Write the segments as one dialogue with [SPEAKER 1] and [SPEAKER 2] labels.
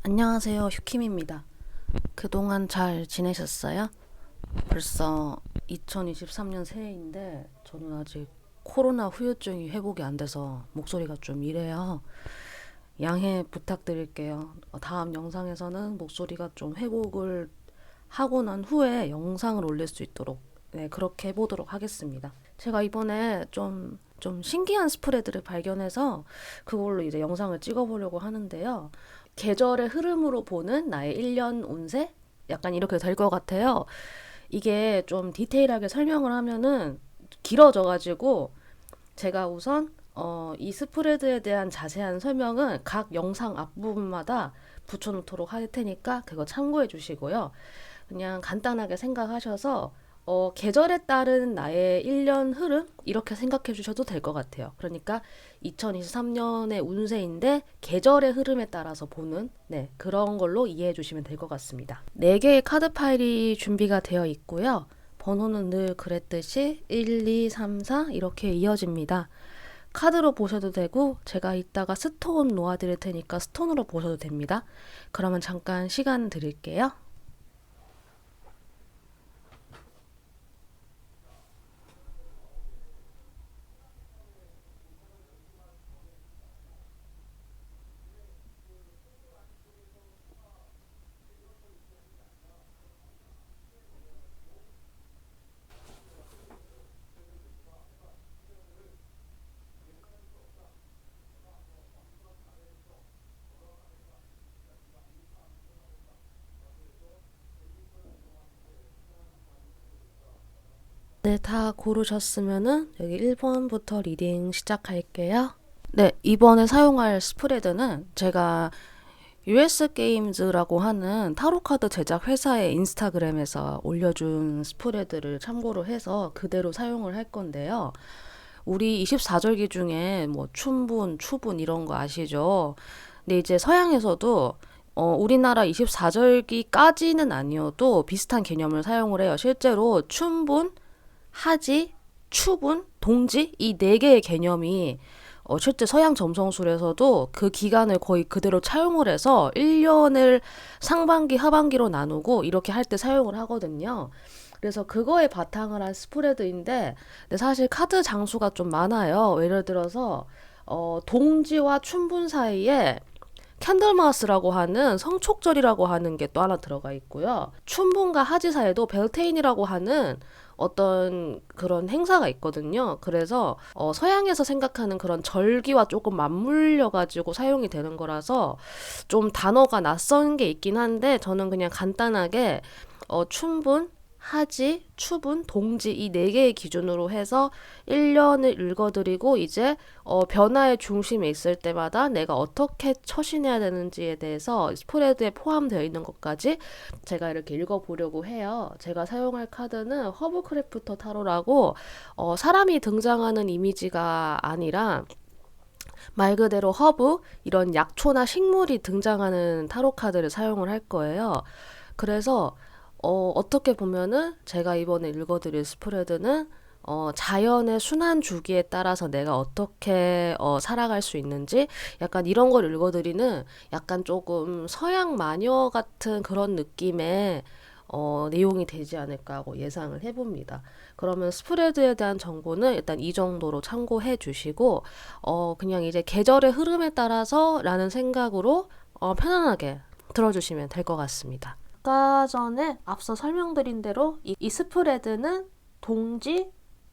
[SPEAKER 1] 안녕하세요, 휴킴입니다. 그동안 잘 지내셨어요? 벌써 2023년 새해인데 저는 아직 코로나 후유증이 회복이 안 돼서 목소리가 좀 이래요. 양해 부탁드릴게요. 다음 영상에서는 목소리가 좀 회복을 하고 난 후에 영상을 올릴 수 있도록 네, 그렇게 해보도록 하겠습니다. 제가 이번에 좀 신기한 스프레드를 발견해서 그걸로 이제 영상을 찍어보려고 하는데요. 계절의 흐름으로 보는 나의 1년 운세? 약간 이렇게 될 것 같아요. 이게 좀 디테일하게 설명을 하면은 길어져가지고 제가 우선 이 스프레드에 대한 자세한 설명은 각 영상 앞부분마다 붙여놓도록 할 테니까 그거 참고해 주시고요. 그냥 간단하게 생각하셔서 계절에 따른 나의 1년 흐름 이렇게 생각해 주셔도 될 것 같아요. 그러니까 2023년의 운세인데 계절의 흐름에 따라서 보는 네, 그런 걸로 이해해 주시면 될 것 같습니다. 4개의 카드 파일이 준비가 되어 있고요. 번호는 늘 그랬듯이 1, 2, 3, 4 이렇게 이어집니다. 카드로 보셔도 되고 제가 이따가 스톤 놓아드릴 테니까 스톤으로 보셔도 됩니다. 그러면 잠깐 시간 드릴게요. 네, 다 고르셨으면은 여기 1번부터 리딩 시작할게요. 네, 이번에 사용할 스프레드는 제가 US 게임즈라고 하는 타로카드 제작 회사의 인스타그램에서 올려준 스프레드를 참고로 해서 그대로 사용을 할 건데요. 우리 24절기 중에 뭐 춘분, 추분 이런 거 아시죠? 근데 이제 서양에서도 우리나라 24절기까지는 아니어도 비슷한 개념을 사용을 해요. 실제로 춘분, 하지, 추분, 동지 이 네 개의 개념이 실제 서양 점성술에서도 그 기간을 거의 그대로 차용을 해서 1년을 상반기, 하반기로 나누고 이렇게 할 때 사용을 하거든요. 그래서 그거에 바탕을 한 스프레드인데 근데 사실 카드 장수가 좀 많아요. 예를 들어서 동지와 춘분 사이에 캔들마스라고 하는 성촉절이라고 하는 게 또 하나 들어가 있고요. 춘분과 하지 사이에도 벨테인이라고 하는 어떤 그런 행사가 있거든요. 그래서 서양에서 생각하는 그런 절기와 조금 맞물려 가지고 사용이 되는 거라서 좀 단어가 낯선 게 있긴 한데 저는 그냥 간단하게 춘분, 하지, 추분, 동지 이 네 개의 기준으로 해서 1년을 읽어드리고 이제 변화의 중심에 있을 때마다 내가 어떻게 처신해야 되는지에 대해서 스프레드에 포함되어 있는 것까지 제가 이렇게 읽어보려고 해요. 제가 사용할 카드는 허브크래프터 타로라고 사람이 등장하는 이미지가 아니라 말 그대로 허브 이런 약초나 식물이 등장하는 타로 카드를 사용을 할 거예요. 그래서 어떻게 보면은 제가 이번에 읽어드릴 스프레드는 자연의 순환 주기에 따라서 내가 어떻게 살아갈 수 있는지 약간 이런 걸 읽어드리는 약간 조금 서양 마녀 같은 그런 느낌의 내용이 되지 않을까 하고 예상을 해봅니다. 그러면 스프레드에 대한 정보는 일단 이 정도로 참고해 주시고, 그냥 이제 계절의 흐름에 따라서 라는 생각으로 편안하게 들어주시면 될 것 같습니다. 아까 전에 앞서 설명드린 대로 이 스프레드는 동지,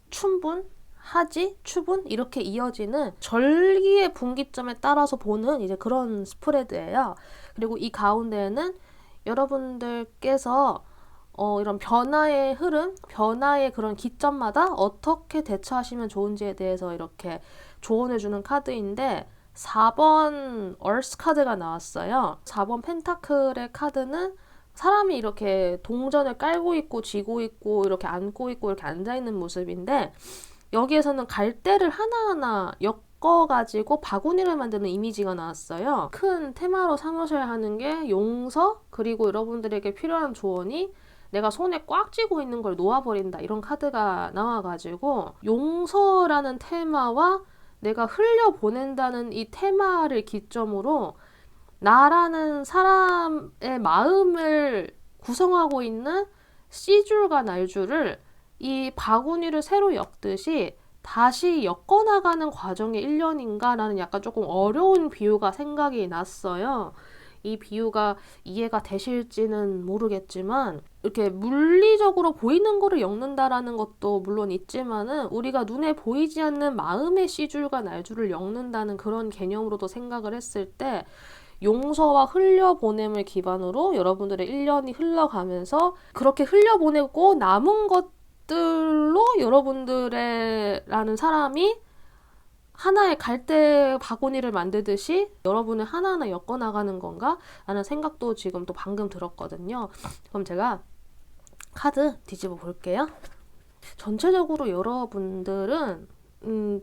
[SPEAKER 1] 춘분, 하지, 추분 이렇게 이어지는 절기의 분기점에 따라서 보는 이제 그런 스프레드예요. 그리고 이 가운데에는 여러분들께서 이런 변화의 흐름, 변화의 그런 기점마다 어떻게 대처하시면 좋은지에 대해서 이렇게 조언해주는 카드인데 4번 얼스 카드가 나왔어요. 4번 펜타클의 카드는 사람이 이렇게 동전을 깔고 있고 쥐고 있고 이렇게 안고 있고 이렇게 앉아있는 모습인데 여기에서는 갈대를 하나하나 엮어가지고 바구니를 만드는 이미지가 나왔어요. 큰 테마로 삼으셔야 하는 게 용서 그리고 여러분들에게 필요한 조언이 내가 손에 꽉 쥐고 있는 걸 놓아버린다 이런 카드가 나와가지고 용서라는 테마와 내가 흘려보낸다는 이 테마를 기점으로
[SPEAKER 2] 나라는 사람의 마음을 구성하고 있는 C줄과 날줄을 이 바구니를 새로 엮듯이 다시 엮어나가는 과정이 1년인가라는 약간 조금 어려운 비유가 생각이 났어요. 이 비유가 이해가 되실지는 모르겠지만 이렇게 물리적으로 보이는 거를 엮는다라는 것도 물론 있지만은 우리가 눈에 보이지 않는 마음의 C줄과 날줄을 엮는다는 그런 개념으로도 생각을 했을 때 용서와 흘려보냄을 기반으로 여러분들의 1년이 흘러가면서 그렇게 흘려보내고 남은 것들로 여러분들의 라는 사람이 하나의 갈대 바구니를 만들듯이 여러분을 하나하나 엮어나가는 건가? 라는 생각도 지금 또 방금 들었거든요. 그럼 제가 카드 뒤집어 볼게요. 전체적으로 여러분들은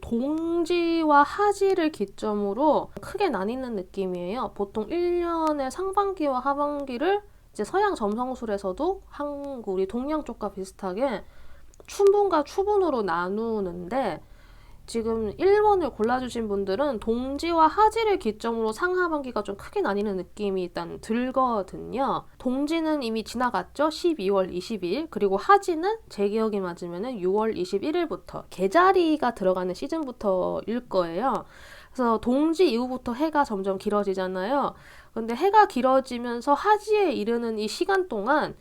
[SPEAKER 2] 동지와 하지를 기점으로 크게 나뉘는 느낌이에요. 보통 1년의 상반기와 하반기를 이제 서양 점성술에서도 한국 우리 동양 쪽과 비슷하게 춘분과 추분으로 나누는데 지금 1번을 골라주신 분들은 동지와 하지를 기점으로 상하반기가 좀 크게 나뉘는 느낌이 일단 들거든요. 동지는 이미 지나갔죠. 12월 22일. 그리고 하지는 제 기억이 맞으면 6월 21일부터 개자리가 들어가는 시즌부터일 거예요. 그래서 동지 이후부터 해가 점점 길어지잖아요. 근데 해가 길어지면서 하지에 이르는 이 시간 동안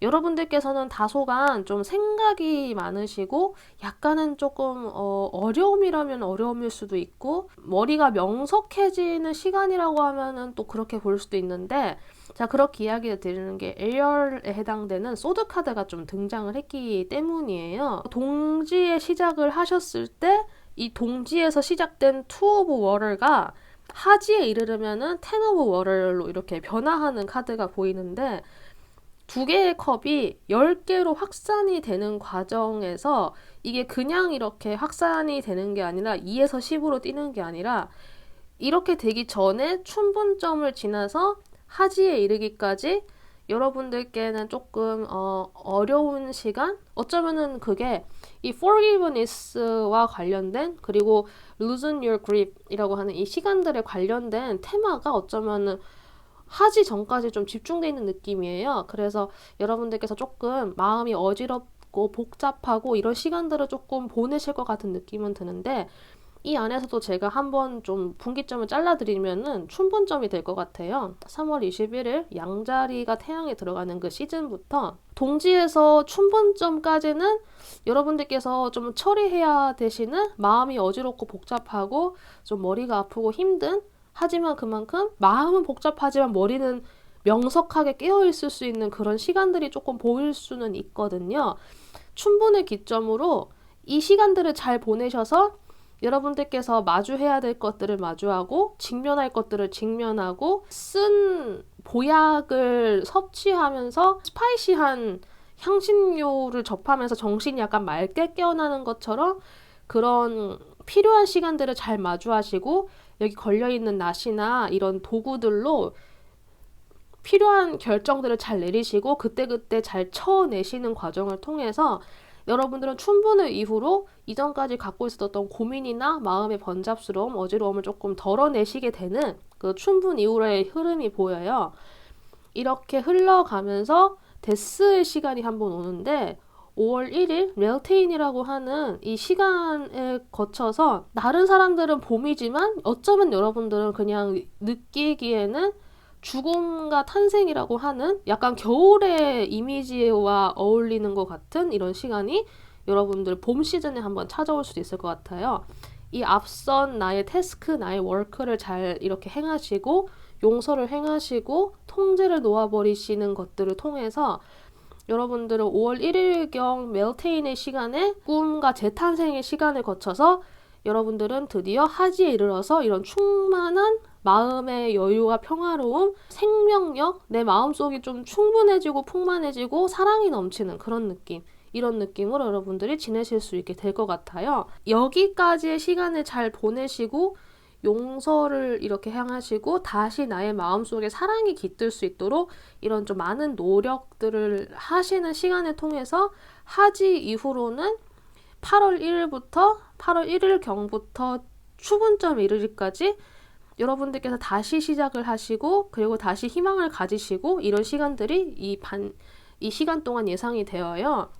[SPEAKER 2] 여러분들께서는 다소간 좀 생각이 많으시고 약간은 조금 어려움이라면 어려움일 수도 있고 머리가 명석해지는 시간이라고 하면은 또 그렇게 볼 수도 있는데 자 그렇게 이야기를 드리는 게 A열에 해당되는 소드 카드가 좀 등장을 했기 때문이에요. 동지에 시작을 하셨을 때 이 동지에서 시작된 투 오브 워럴가 하지에 이르려면은 텐 오브 워럴로 이렇게 변화하는 카드가 보이는데 두 개의 컵이 10개로 확산이 되는 과정에서 이게 그냥 이렇게 확산이 되는 게 아니라 2에서 10으로 뛰는 게 아니라 이렇게 되기 전에 춘분점을 지나서 하지에 이르기까지 여러분들께는 조금 어려운 시간? 어쩌면은 그게 이 forgiveness와 관련된 그리고 loosen your grip이라고 하는 이 시간들에 관련된 테마가 어쩌면은 하지 전까지 좀 집중되어 있는 느낌이에요. 그래서 여러분들께서 조금 마음이 어지럽고 복잡하고 이런 시간들을 조금 보내실 것 같은 느낌은 드는데 이 안에서도 제가 한번 좀 분기점을 잘라드리면은 춘분점이 될 것 같아요. 3월 21일 양자리가 태양에 들어가는 그 시즌부터 동지에서 춘분점까지는 여러분들께서 좀 처리해야 되시는 마음이 어지럽고 복잡하고 좀 머리가 아프고 힘든 하지만 그만큼 마음은 복잡하지만 머리는 명석하게 깨어있을 수 있는 그런 시간들이 조금 보일 수는 있거든요. 춘분을 기점으로 이 시간들을 잘 보내셔서 여러분들께서 마주해야 될 것들을 마주하고 직면할 것들을 직면하고 쓴 보약을 섭취하면서 스파이시한 향신료를 접하면서 정신이 약간 맑게 깨어나는 것처럼 그런 필요한 시간들을 잘 마주하시고 여기 걸려있는 낫이나 이런 도구들로 필요한 결정들을 잘 내리시고 그때그때 잘 쳐내시는 과정을 통해서 여러분들은 춘분을 이후로 이전까지 갖고 있었던 고민이나 마음의 번잡스러움, 어지러움을 조금 덜어내시게 되는 그 춘분 이후로의 흐름이 보여요. 이렇게 흘러가면서 데스의 시간이 한번 오는데 5월 1일 멜테인이라고 하는 이 시간에 거쳐서 다른 사람들은 봄이지만 어쩌면 여러분들은 그냥 느끼기에는 죽음과 탄생이라고 하는 약간 겨울의 이미지와 어울리는 것 같은 이런 시간이 여러분들 봄 시즌에 한번 찾아올 수도 있을 것 같아요. 이 앞선 나의 태스크, 나의 워크를 잘 이렇게 행하시고 용서를 행하시고 통제를 놓아버리시는 것들을 통해서 여러분들은 5월 1일경 멜테인의 시간에 꿈과 재탄생의 시간을 거쳐서 여러분들은 드디어 하지에 이르러서 이런 충만한 마음의 여유와 평화로움, 생명력, 내 마음속이 좀 충분해지고 풍만해지고 사랑이 넘치는 그런 느낌. 이런 느낌으로 여러분들이 지내실 수 있게 될 것 같아요. 여기까지의 시간을 잘 보내시고 용서를 이렇게 향하시고 다시 나의 마음속에 사랑이 깃들 수 있도록 이런 좀 많은 노력들을 하시는 시간을 통해서 하지 이후로는 8월 1일부터 8월 1일경부터 추분점에 이르기까지 여러분들께서 다시 시작을 하시고 그리고 다시 희망을 가지시고 이런 시간들이 이 시간 동안 예상이 되어요.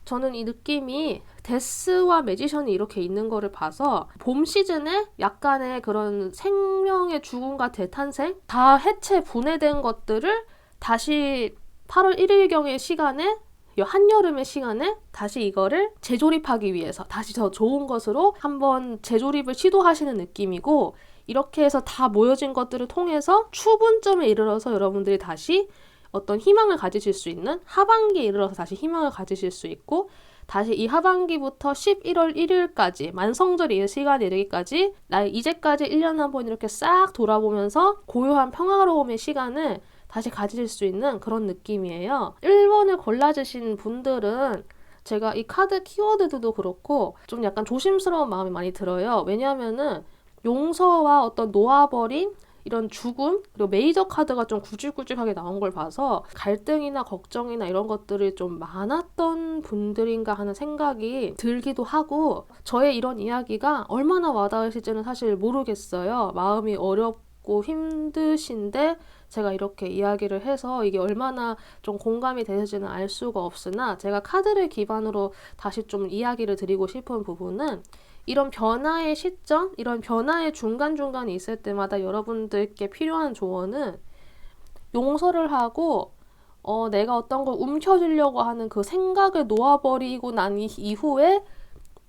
[SPEAKER 2] 저는 이 느낌이 데스와 매지션이 이렇게 있는 거를 봐서 봄 시즌에 약간의 그런 생명의 죽음과 재탄생, 다 해체 분해된 것들을 다시 8월 1일경의 시간에, 한여름의 시간에 다시 이거를 재조립하기 위해서 다시 더 좋은 것으로 한번 재조립을 시도하시는 느낌이고, 이렇게 해서 다 모여진 것들을 통해서 추분점에 이르러서 여러분들이 다시 어떤 희망을 가지실 수 있는, 하반기에 이르러서 다시 희망을 가지실 수 있고, 다시 이 하반기부터 11월 1일까지 만성절 이 시간에 이르기까지 나의 이제까지 1년 한번 이렇게 싹 돌아보면서 고요한 평화로움의 시간을 다시 가지실 수 있는 그런 느낌이에요. 1번을 골라주신 분들은 제가 이 카드 키워드도 그렇고 좀 약간 조심스러운 마음이 많이 들어요. 왜냐하면은 용서와 어떤 놓아버림, 이런 죽음, 그리고 메이저 카드가 좀 굵직굵직하게 나온 걸 봐서 갈등이나 걱정이나 이런 것들이 좀 많았던 분들인가 하는 생각이 들기도 하고, 저의 이런 이야기가 얼마나 와닿으실지는 사실 모르겠어요. 마음이 어렵고 힘드신데 제가 이렇게 이야기를 해서 이게 얼마나 좀 공감이 되실지는 알 수가 없으나, 제가 카드를 기반으로 다시 좀 이야기를 드리고 싶은 부분은, 이런 변화의 시점, 이런 변화의 중간중간이 있을 때마다 여러분들께 필요한 조언은 용서를 하고 내가 어떤 걸 움켜쥐려고 하는 그 생각을 놓아버리고 난 이후에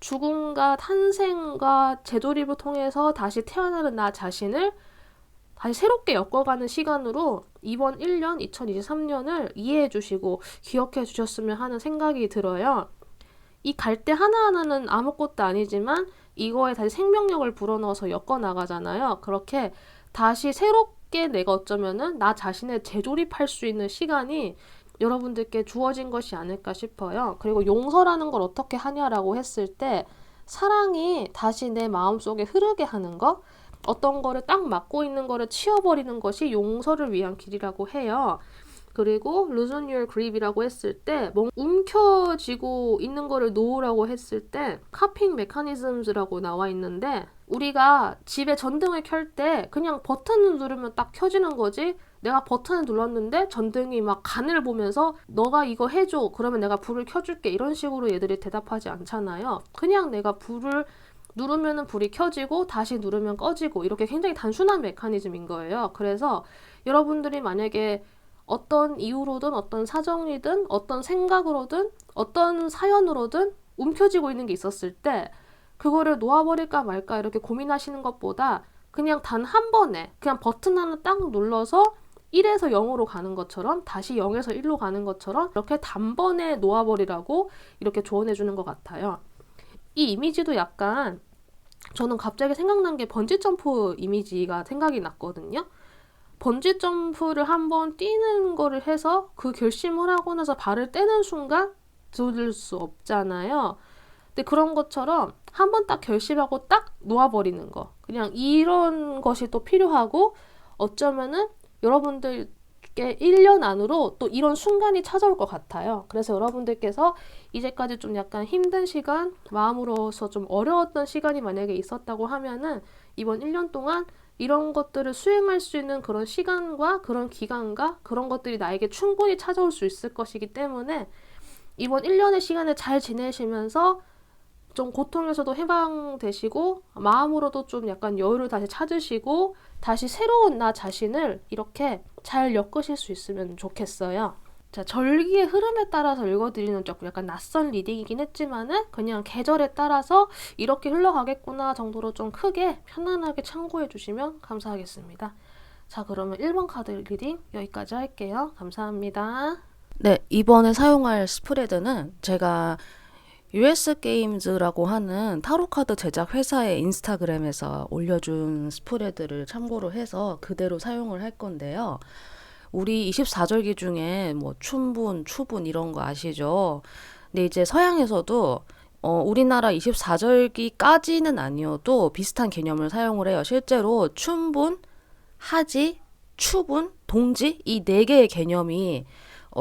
[SPEAKER 2] 죽음과 탄생과 재조립을 통해서 다시 태어나는 나 자신을 다시 새롭게 엮어가는 시간으로 이번 1년 2023년을 이해해 주시고 기억해 주셨으면 하는 생각이 들어요. 이 갈대 하나하나는 아무것도 아니지만 이거에 다시 생명력을 불어넣어서 엮어나가잖아요. 그렇게 다시 새롭게 내가 어쩌면은 나 자신을 재조립할 수 있는 시간이 여러분들께 주어진 것이 아닐까 싶어요. 그리고 용서라는 걸 어떻게 하냐라고 했을 때, 사랑이 다시 내 마음속에 흐르게 하는 것, 어떤 거를 딱 막고 있는 거를 치워버리는 것이 용서를 위한 길이라고 해요. 그리고 loosen your grip이라고 했을 때, 뭔가 움켜쥐고 있는 거를 놓으라고 했을 때 coping mechanisms라고 나와 있는데, 우리가 집에 전등을 켤 때 그냥 버튼을 누르면 딱 켜지는 거지, 내가 버튼을 눌렀는데 전등이 막 간을 보면서 너가 이거 해줘 그러면 내가 불을 켜줄게 이런 식으로 얘들이 대답하지 않잖아요. 그냥 내가 불을 누르면 불이 켜지고 다시 누르면 꺼지고, 이렇게 굉장히 단순한 메커니즘인 거예요. 그래서 여러분들이 만약에 어떤 이유로든 어떤 사정이든 어떤 생각으로든 어떤 사연으로든 움켜쥐고 있는 게 있었을 때 그거를 놓아버릴까 말까 이렇게 고민하시는 것보다 그냥 단 한 번에 그냥 버튼 하나 딱 눌러서 1에서 0으로 가는 것처럼 다시 0에서 1로 가는 것처럼 이렇게 단번에 놓아버리라고 이렇게 조언해 주는 것 같아요. 이 이미지도 약간, 저는 갑자기 생각난 게 번지점프 이미지가 생각이 났거든요. 번지 점프를 한번 뛰는 거를 해서 그 결심을 하고 나서 발을 떼는 순간 들을 수 없잖아요. 근데 그런 것처럼 한번 딱 결심하고 딱 놓아버리는 거, 그냥 이런 것이 또 필요하고, 어쩌면은 여러분들께 1년 안으로 또 이런 순간이 찾아올 것 같아요. 그래서 여러분들께서 이제까지 좀 약간 힘든 시간, 마음으로서 좀 어려웠던 시간이 만약에 있었다고 하면은 이번 1년 동안 이런 것들을 수행할 수 있는 그런 시간과 그런 기간과 그런 것들이 나에게 충분히 찾아올 수 있을 것이기 때문에 이번 1년의 시간을 잘 지내시면서 좀 고통에서도 해방되시고 마음으로도 좀 약간 여유를 다시 찾으시고 다시 새로운 나 자신을 이렇게 잘 엮으실 수 있으면 좋겠어요. 자, 절기의 흐름에 따라서 읽어드리는 조금 약간 낯선 리딩이긴 했지만은 그냥 계절에 따라서 이렇게 흘러가겠구나 정도로 좀 크게 편안하게 참고해 주시면 감사하겠습니다. 자, 그러면 1번 카드 리딩 여기까지 할게요. 감사합니다.
[SPEAKER 1] 네, 이번에 사용할 스프레드는 제가 US 게임즈라고 하는 타로카드 제작 회사의 인스타그램에서 올려준 스프레드를 참고로 해서 그대로 사용을 할 건데요. 우리 24절기 중에 뭐 춘분, 추분 이런 거 아시죠? 근데 이제 서양에서도 우리나라 24절기까지는 아니어도 비슷한 개념을 사용을 해요. 실제로 춘분, 하지, 추분, 동지 이 네 개의 개념이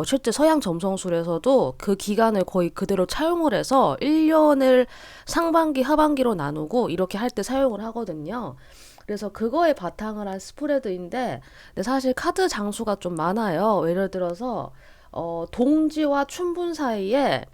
[SPEAKER 1] 실제 서양 점성술에서도 그 기간을 거의 그대로 차용을 해서 1년을 상반기, 하반기로 나누고 이렇게 할 때 사용을 하거든요. 그래서 그거에 바탕을 한 스프레드인데 근데 사실 카드 장수가 좀 많아요. 예를 들어서 동지와 춘분 사이에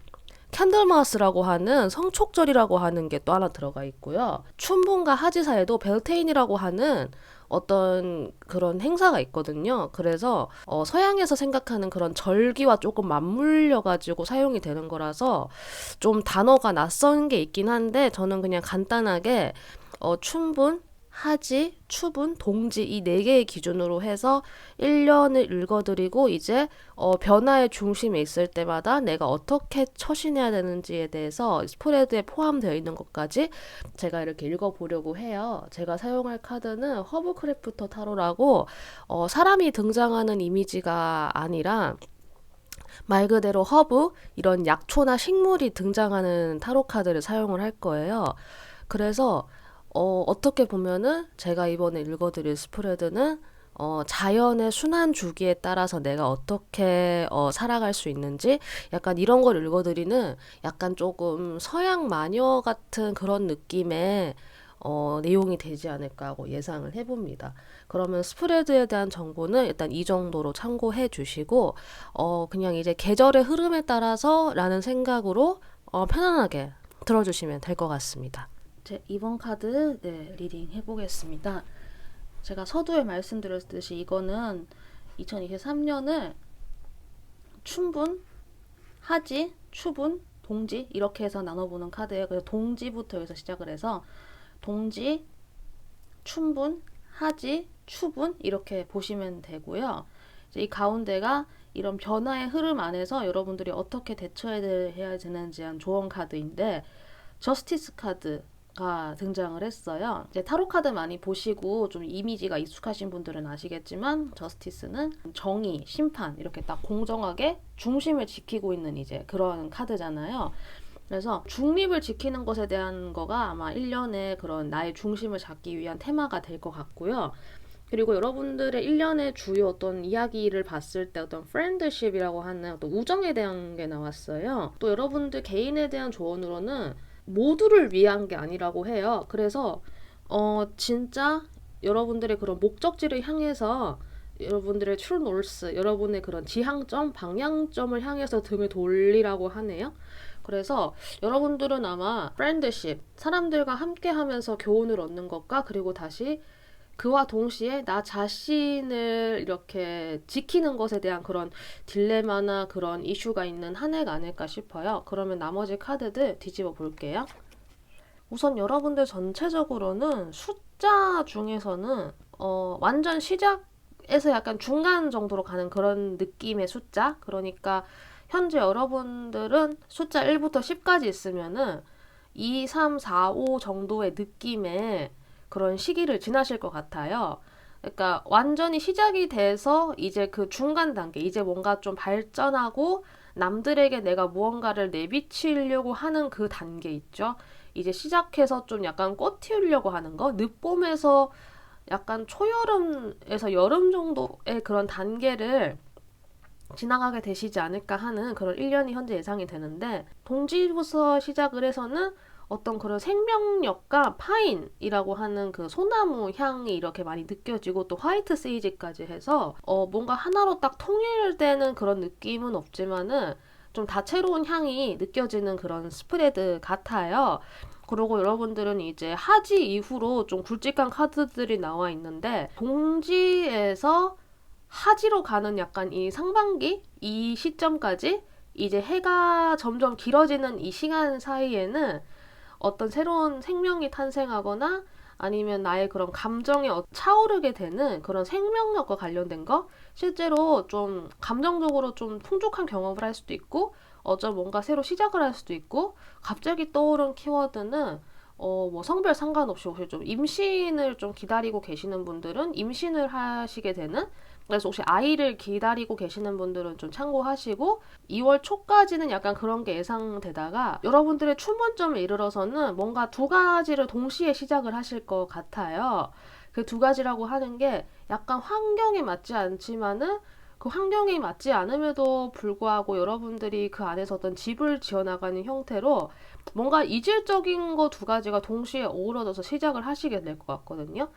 [SPEAKER 1] 캔들마스라고 하는 성촉절이라고 하는 게 또 하나 들어가 있고요. 춘분과 하지 사이에도 벨테인이라고 하는 어떤 그런 행사가 있거든요. 그래서 서양에서 생각하는 그런 절기와 조금 맞물려 가지고 사용이 되는 거라서 좀 단어가 낯선 게 있긴 한데 저는 그냥 간단하게 춘분, 하지, 추분, 동지 이 네 개의 기준으로 해서 1년을 읽어드리고 이제 변화의 중심에 있을 때마다 내가 어떻게 처신해야 되는지에 대해서 스프레드에 포함되어 있는 것까지 제가 이렇게 읽어보려고 해요. 제가 사용할 카드는 허브크래프터 타로라고 사람이 등장하는 이미지가 아니라 말 그대로 허브, 이런 약초나 식물이 등장하는 타로 카드를 사용을 할 거예요. 그래서 어떻게 보면은 제가 이번에 읽어드릴 스프레드는 자연의 순환 주기에 따라서 내가 어떻게 살아갈 수 있는지 약간 이런 걸 읽어드리는 약간 조금 서양 마녀 같은 그런 느낌의 내용이 되지 않을까 하고 예상을 해봅니다. 그러면 스프레드에 대한 정보는 일단 이 정도로 참고해 주시고 그냥 이제 계절의 흐름에 따라서 라는 생각으로 편안하게 들어주시면 될 것 같습니다. 제 이번 카드 리딩 해보겠습니다. 제가 서두에 말씀드렸듯이 이거는 2023년을 춘분, 하지, 추분, 동지 이렇게 해서 나눠보는 카드예요. 그래서 동지부터 여기서 시작을 해서 동지, 춘분, 하지, 추분 이렇게 보시면 되고요. 이제 이 가운데가 이런 변화의 흐름 안에서 여러분들이 어떻게 대처해야 되는지 한 조언 카드인데 저스티스 카드가 등장을 했어요. 이제 타로 카드 많이 보시고 좀 이미지가 익숙하신 분들은 아시겠지만 저스티스는 정의, 심판 이렇게 딱 공정하게 중심을 지키고 있는 이제 그런 카드잖아요. 그래서 중립을 지키는 것에 대한 거가 아마 1년의 그런 나의 중심을 잡기 위한 테마가 될 것 같고요. 그리고 여러분들의 1년의 주요 어떤 이야기를 봤을 때 어떤 프렌드십이라고 하는 어떤 우정에 대한 게 나왔어요. 또 여러분들 개인에 대한 조언으로는 모두를 위한 게 아니라고 해요. 그래서 진짜 여러분들의 그런 목적지를 향해서 여러분들의 트루 노스, 여러분의 그런 지향점, 방향점을 향해서 등을 돌리라고 하네요. 그래서 여러분들은 아마 프렌드십, 사람들과 함께 하면서 교훈을 얻는 것과 그리고 다시 그와 동시에 나 자신을 이렇게 지키는 것에 대한 그런 딜레마나 그런 이슈가 있는 한 해가 아닐까 싶어요. 그러면 나머지 카드들 뒤집어 볼게요. 우선 여러분들 전체적으로는 숫자 중에서는 완전 시작에서 약간 중간 정도로 가는 그런 느낌의 숫자. 그러니까 현재 여러분들은 숫자 1부터 10까지 있으면은 2, 3, 4, 5 정도의 느낌의 그런 시기를 지나실 것 같아요. 그러니까 완전히 시작이 돼서 이제 그 중간 단계, 이제 뭔가 좀 발전하고 남들에게 내가 무언가를 내비치려고 하는 그 단계 있죠. 이제 시작해서 좀 약간 꽃 튀우려고 하는 거, 늦봄에서 약간 초여름에서 여름 정도의 그런 단계를 지나가게 되시지 않을까 하는 그런 1년이 현재 예상이 되는데 동지부터 시작을 해서는 어떤 그런 생명력과 파인이라고 하는 그 소나무 향이 이렇게 많이 느껴지고 또 화이트 세이지까지 해서 뭔가 하나로 딱 통일되는 그런 느낌은 없지만은 좀 다채로운 향이 느껴지는 그런 스프레드 같아요. 그리고 여러분들은 이제 하지 이후로 좀 굵직한 카드들이 나와 있는데 동지에서 하지로 가는 약간 이 상반기 이 시점까지 이제 해가 점점 길어지는 이 시간 사이에는 어떤 새로운 생명이 탄생하거나 아니면 나의 그런 감정이 차오르게 되는 그런 생명력과 관련된 거 실제로 좀 감정적으로 좀 풍족한 경험을 할 수도 있고 어쩜 뭔가 새로 시작을 할 수도 있고 갑자기 떠오른 키워드는 뭐 성별 상관없이 혹시 좀 임신을 좀 기다리고 계시는 분들은 임신을 하시게 되는 그래서 혹시 아이를 기다리고 계시는 분들은 좀 참고하시고 2월 초까지는 약간 그런 게 예상되다가 여러분들의 출몰점에 이르러서는 뭔가 두 가지를 동시에 시작을 하실 것 같아요. 그 두 가지라고 하는 게 약간 환경에 맞지 않지만은 그 환경에 맞지 않음에도 불구하고 여러분들이 그 안에서 어떤 집을 지어나가는 형태로 뭔가 이질적인 거 두 가지가 동시에 어우러져서 시작을 하시게 될 것 같거든요.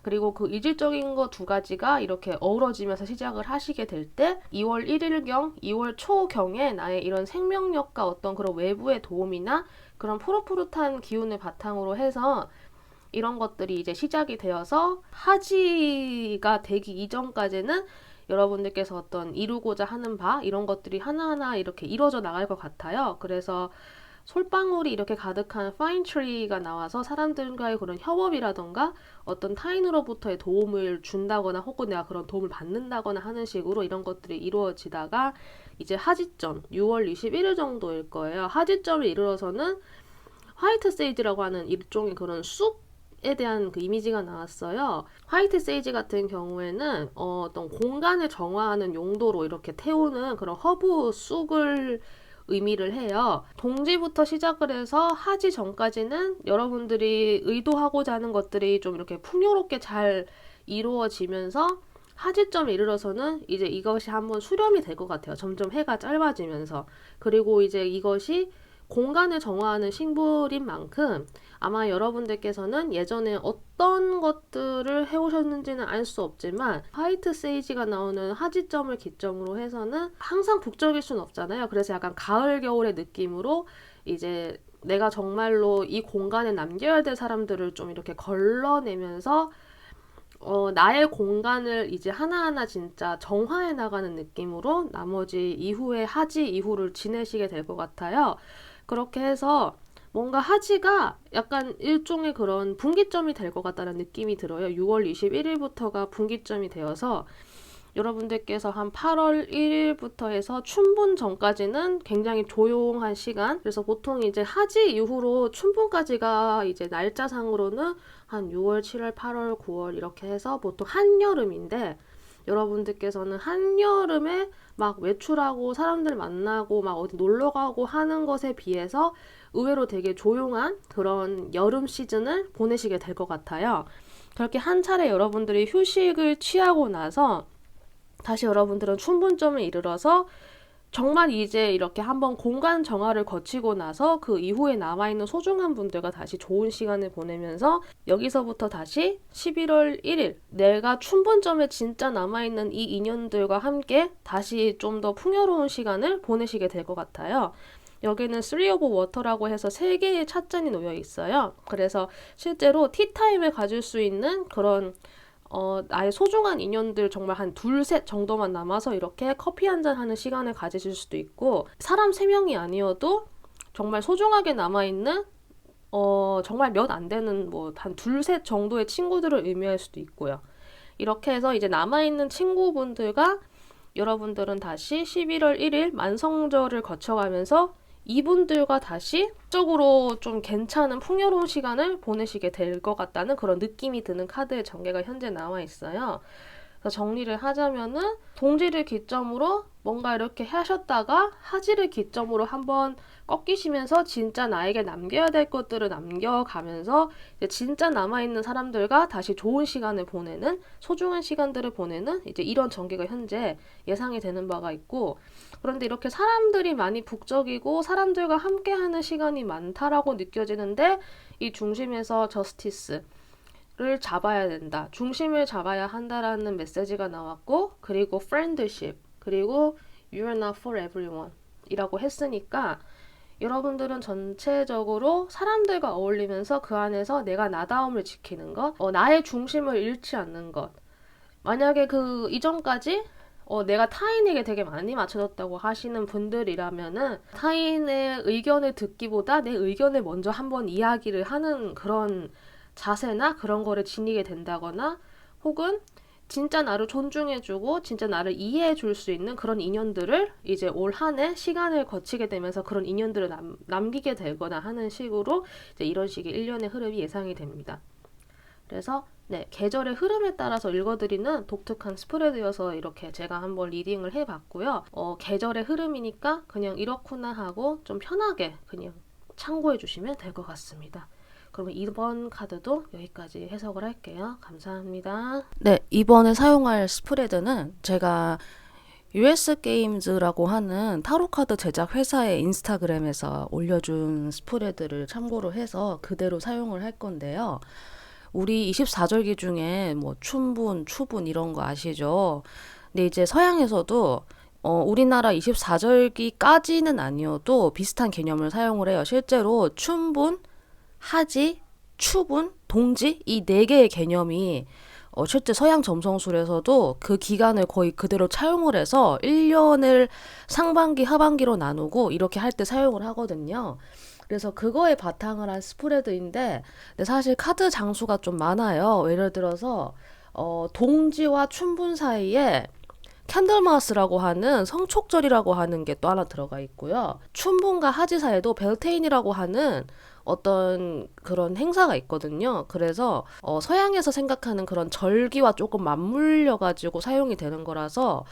[SPEAKER 2] 그리고 그 이질적인 거 두 가지가 이렇게 어우러지면서 시작을 하시게 될 때 2월 1일경, 2월 초경에 나의 이런 생명력과 어떤 그런 외부의 도움이나 그런 푸릇푸릇한 기운을 바탕으로 해서 이런 것들이 이제 시작이 되어서 하지가 되기 이전까지는 여러분들께서 어떤 이루고자 하는 바 이런 것들이 하나하나 이렇게 이루어져 나갈 것 같아요. 그래서 솔방울이 이렇게 가득한 파인트리가 나와서 사람들과의 그런 협업이라던가 어떤 타인으로부터의 도움을 준다거나 혹은 내가 그런 도움을 받는다거나 하는 식으로 이런 것들이 이루어지다가 이제 하지점 6월 21일 정도일 거예요. 하지점에 이르러서는 화이트 세이지라고 하는 일종의 그런 쑥에 대한 그 이미지가 나왔어요. 화이트 세이지 같은 경우에는 어떤 공간을 정화하는 용도로 이렇게 태우는 그런 허브 쑥을 의미를 해요. 동지부터 시작을 해서 하지 전까지는 여러분들이 의도하고자 하는 것들이 좀 이렇게 풍요롭게 잘 이루어지면서 하지점에 이르러서는 이제 이것이 한번 수렴이 될 것 같아요. 점점 해가 짧아지면서. 그리고 이제 이것이 공간을 정화하는 싱불인 만큼 아마 여러분들께서는 예전에 어떤 것들을 해오셨는지는 알 수 없지만 화이트 세이지가 나오는 하지점을 기점으로 해서는 항상 북적일 수는 없잖아요. 그래서 약간 가을 겨울의 느낌으로 이제 내가 정말로 이 공간에 남겨야 될 사람들을 좀 이렇게 걸러내면서 나의 공간을 이제 하나하나 진짜 정화해 나가는 느낌으로 나머지 이후의 하지 이후를 지내시게 될 것 같아요. 그렇게 해서 뭔가 하지가 약간 일종의 그런 분기점이 될 것 같다는 느낌이 들어요. 6월 21일부터가 분기점이 되어서 여러분들께서 한 8월 1일부터 해서 춘분 전까지는 굉장히 조용한 시간. 그래서 보통 이제 하지 이후로 춘분까지가 이제 날짜상으로는 한 6월, 7월, 8월, 9월 이렇게 해서 보통 한여름인데 여러분들께서는 한여름에 막 외출하고 사람들 만나고 막 어디 놀러 가고 하는 것에 비해서 의외로 되게 조용한 그런 여름 시즌을 보내시게 될 것 같아요. 그렇게 한 차례 여러분들이 휴식을 취하고 나서 다시 여러분들은 춘분점에 이르러서 정말 이제 이렇게 한번 공간 정화를 거치고 나서 그 이후에 남아있는 소중한 분들과 다시 좋은 시간을 보내면서 여기서부터 다시 11월 1일 내가 춘분점에 진짜 남아있는 이 인연들과 함께 다시 좀 더 풍요로운 시간을 보내시게 될 것 같아요. 여기는 3 of Water라고 해서 3개의 찻잔이 놓여 있어요. 그래서 실제로 티타임을 가질 수 있는 그런 나의 소중한 인연들 정말 한 둘, 셋 정도만 남아서 이렇게 커피 한잔 하는 시간을 가지실 수도 있고 사람 3명이 아니어도 정말 소중하게 남아있는 정말 몇 안 되는 뭐 한 둘, 셋 정도의 친구들을 의미할 수도 있고요. 이렇게 해서 이제 남아있는 친구분들과 여러분들은 다시 11월 1일 만성절을 거쳐가면서 이분들과 다시 적으로 좀 괜찮은 풍요로운 시간을 보내시게 될 것 같다는 그런 느낌이 드는 카드의 전개가 현재 나와 있어요. 그래서 정리를 하자면은 동지를 기점으로 뭔가 이렇게 하셨다가 하지를 기점으로 한번 꺾이시면서 진짜 나에게 남겨야 될 것들을 남겨가면서 이제 진짜 남아있는 사람들과 다시 좋은 시간을 보내는 소중한 시간들을 보내는 이제 이런 전개가 현재 예상이 되는 바가 있고 그런데 이렇게 사람들이 많이 북적이고 사람들과 함께하는 시간이 많다라고 느껴지는데 이 중심에서 저스티스 를 잡아야 된다. 중심을 잡아야 한다라는 메시지가 나왔고 그리고 friendship 그리고 you're not for everyone 이라고 했으니까 여러분들은 전체적으로 사람들과 어울리면서 그 안에서 내가 나다움을 지키는 것 나의 중심을 잃지 않는 것 만약에 그 이전까지 내가 타인에게 되게 많이 맞춰졌다고 하시는 분들이라면은 타인의 의견을 듣기보다 내 의견을 먼저 한번 이야기를 하는 그런 자세나 그런 거를 지니게 된다거나 혹은 진짜 나를 존중해주고 진짜 나를 이해해줄 수 있는 그런 인연들을 이제 올 한 해 시간을 거치게 되면서 그런 인연들을 남기게 되거나 하는 식으로 이제 이런 식의 일련의 흐름이 예상이 됩니다. 그래서 네, 계절의 흐름에 따라서 읽어드리는 독특한 스프레드여서 이렇게 제가 한번 리딩을 해봤고요. 계절의 흐름이니까 그냥 이렇구나 하고 좀 편하게 그냥 참고해 주시면 될 것 같습니다. 그럼 이번 카드도 여기까지 해석을 할게요. 감사합니다.
[SPEAKER 1] 네, 이번에 사용할 스프레드는 제가 US 게임즈라고 하는 타로카드 제작 회사의 인스타그램에서 올려준 스프레드를 참고로 해서 그대로 사용을 할 건데요. 우리 24절기 중에 뭐 춘분, 추분 이런 거 아시죠? 근데 이제 서양에서도 우리나라 24절기까지는 아니어도 비슷한 개념을 사용을 해요. 실제로 춘분, 하지, 추분, 동지 이 네 개의 개념이 실제 서양 점성술에서도 그 기간을 거의 그대로 차용을 해서 1년을 상반기, 하반기로 나누고 이렇게 할 때 사용을 하거든요. 그래서 그거에 바탕을 한 스프레드인데 근데 사실 카드 장수가 좀 많아요. 예를 들어서 동지와 춘분 사이에 캔들마스라고 하는 성촉절이라고 하는 게 또 하나 들어가 있고요. 춘분과 하지 사이에도 벨테인이라고 하는 어떤 그런 행사가 있거든요. 그래서 서양에서 생각하는 그런 절기와 조금 맞물려 가지고 사용이 되는 거라서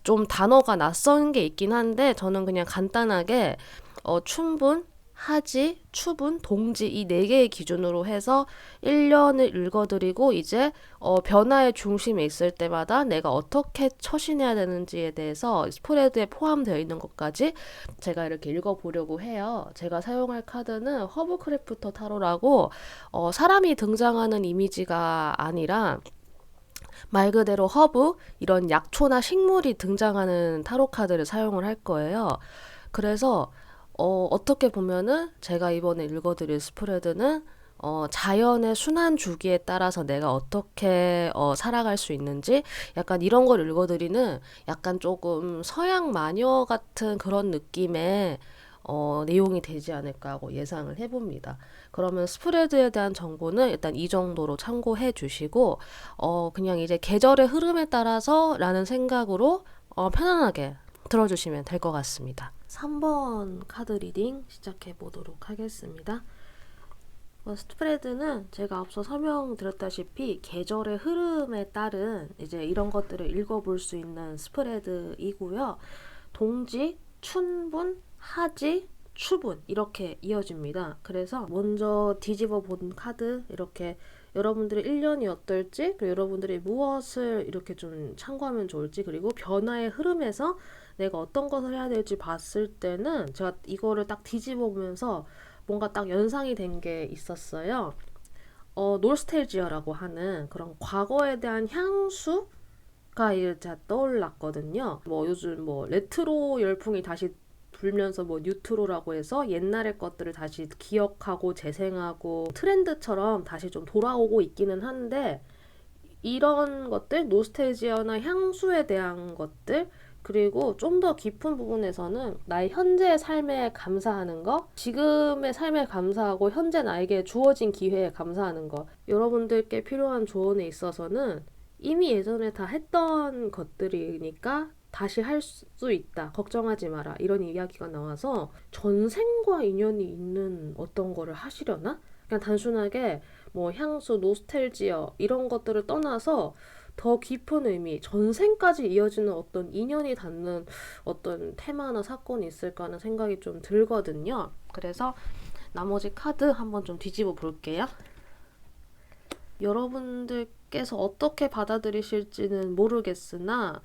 [SPEAKER 1] 좀 단어가 낯선 게 있긴 한데 저는 그냥 간단하게 춘분, 하지, 추분, 동지 이 네 개의 기준으로 해서 1년을 읽어드리고 이제 변화의 중심에 있을 때마다 내가 어떻게 처신해야 되는지에 대해서 스프레드에 포함되어 있는 것까지 제가 이렇게 읽어보려고 해요. 제가 사용할 카드는 허브크래프터 타로라고 사람이 등장하는 이미지가 아니라 말 그대로 허브, 이런 약초나 식물이 등장하는 타로 카드를 사용을 할 거예요. 그래서 어떻게 보면은 제가 이번에 읽어드릴 스프레드는 자연의 순환 주기에 따라서 내가 어떻게 살아갈 수 있는지 약간 이런 걸 읽어드리는 약간 조금 서양 마녀 같은 그런 느낌의 내용이 되지 않을까 하고 예상을 해봅니다. 그러면 스프레드에 대한 정보는 일단 이 정도로 참고해 주시고 그냥 이제 계절의 흐름에 따라서 라는 생각으로 편안하게 들어주시면 될 것 같습니다. 3번 카드 리딩 시작해 보도록 하겠습니다. 스프레드는 제가 앞서 설명드렸다시피 계절의 흐름에 따른 이제 이런 것들을 읽어볼 수 있는 스프레드이고요. 동지, 춘분, 하지, 추분 이렇게 이어집니다. 그래서 먼저 뒤집어 본 카드 이렇게 여러분들의 1년이 어떨지 그리고 여러분들이 무엇을 이렇게 좀 참고하면 좋을지 그리고 변화의 흐름에서 내가 어떤 것을 해야 될지 봤을 때는 제가 이거를 딱 뒤집어 보면서 뭔가 딱 연상이 된 게 있었어요. 노스텔지어라고 하는 그런 과거에 대한 향수가 이제 떠올랐거든요. 뭐 요즘 뭐 레트로 열풍이 다시 불면서 뭐 뉴트로라고 해서 옛날의 것들을 다시 기억하고 재생하고 트렌드처럼 다시 좀 돌아오고 있기는 한데 이런 것들 노스텔지어나 향수에 대한 것들 그리고 좀 더 깊은 부분에서는 나의 현재의 삶에 감사하는 거, 지금의 삶에 감사하고 현재 나에게 주어진 기회에 감사하는 거. 여러분들께 필요한 조언에 있어서는 이미 예전에 다 했던 것들이니까 다시 할 수 있다. 걱정하지 마라. 이런 이야기가 나와서 전생과 인연이 있는 어떤 거를 하시려나? 그냥 단순하게 뭐 향수, 노스텔지어 이런 것들을 떠나서 더 깊은 의미, 전생까지 이어지는 어떤 인연이 닿는 어떤 테마나 사건이 있을까 하는 생각이 좀 들거든요. 그래서 나머지 카드 한번 좀 뒤집어 볼게요. 여러분들께서 어떻게 받아들이실지는 모르겠으나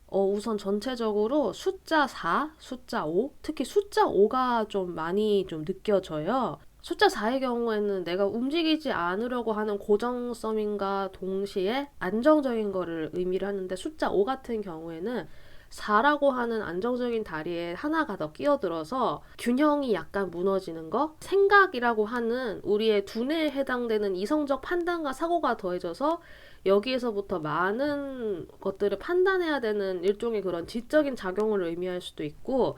[SPEAKER 1] 우선 전체적으로 숫자 4, 숫자 5, 특히 숫자 5가 좀 많이 좀 느껴져요. 숫자 4의 경우에는 내가 움직이지 않으려고 하는 고정성인가 동시에 안정적인 거를 의미를 하는데 숫자 5 같은 경우에는 4라고 하는 안정적인 다리에 하나가 더 끼어들어서 균형이 약간 무너지는 거, 생각이라고 하는 우리의 두뇌에 해당되는 이성적 판단과 사고가 더해져서 여기에서부터 많은 것들을 판단해야 되는 일종의 그런 지적인 작용을 의미할 수도 있고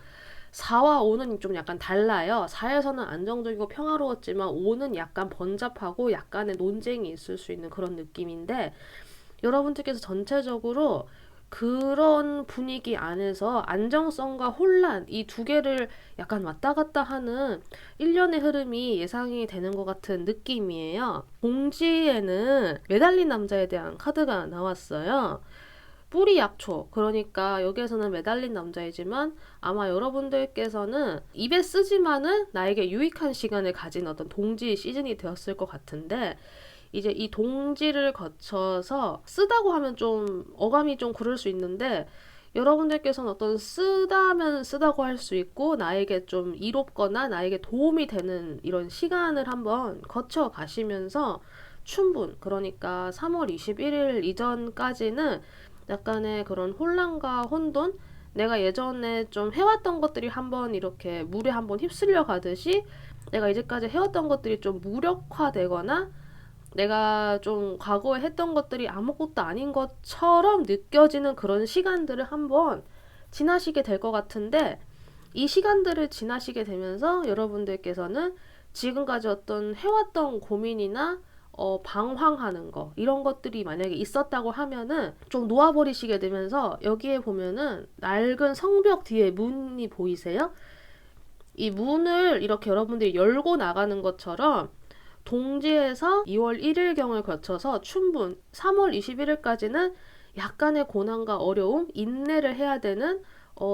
[SPEAKER 1] 4와 5는 좀 약간 달라요. 4에서는 안정적이고 평화로웠지만 5는 약간 번잡하고 약간의 논쟁이 있을 수 있는 그런 느낌인데 여러분들께서 전체적으로 그런 분위기 안에서 안정성과 혼란 이 두 개를 약간 왔다 갔다 하는 일련의 흐름이 예상이 되는 것 같은 느낌이에요. 공지에는 매달린 남자에 대한 카드가 나왔어요. 뿌리 약초 그러니까 여기에서는 매달린 남자이지만 아마 여러분들께서는 입에 쓰지만은 나에게 유익한 시간을 가진 어떤 동지 시즌이 되었을 것 같은데 이제 이 동지를 거쳐서 쓰다고 하면 좀 어감이 좀 그럴 수 있는데 여러분들께서는 어떤 쓰다면 쓰다고 할 수 있고 나에게 좀 이롭거나 나에게 도움이 되는 이런 시간을 한번 거쳐 가시면서
[SPEAKER 2] 춘분, 그러니까 3월 21일 이전까지는 약간의 그런 혼란과 혼돈, 내가 예전에 좀 해왔던 것들이 한번 이렇게 물에 한번 휩쓸려 가듯이 내가 이제까지 해왔던 것들이 좀 무력화되거나 내가 좀 과거에 했던 것들이 아무것도 아닌 것처럼 느껴지는 그런 시간들을 한번 지나시게 될 것 같은데, 이 시간들을 지나시게 되면서 여러분들께서는 지금까지 어떤 해왔던 고민이나 방황하는 거, 이런 것들이 만약에 있었다고 하면은 좀 놓아버리시게 되면서, 여기에 보면은 낡은 성벽 뒤에 문이 보이세요? 이 문을 이렇게 여러분들이 열고 나가는 것처럼 동지에서 2월 1일경을 거쳐서 춘분, 3월 21일까지는 약간의 고난과 어려움, 인내를 해야 되는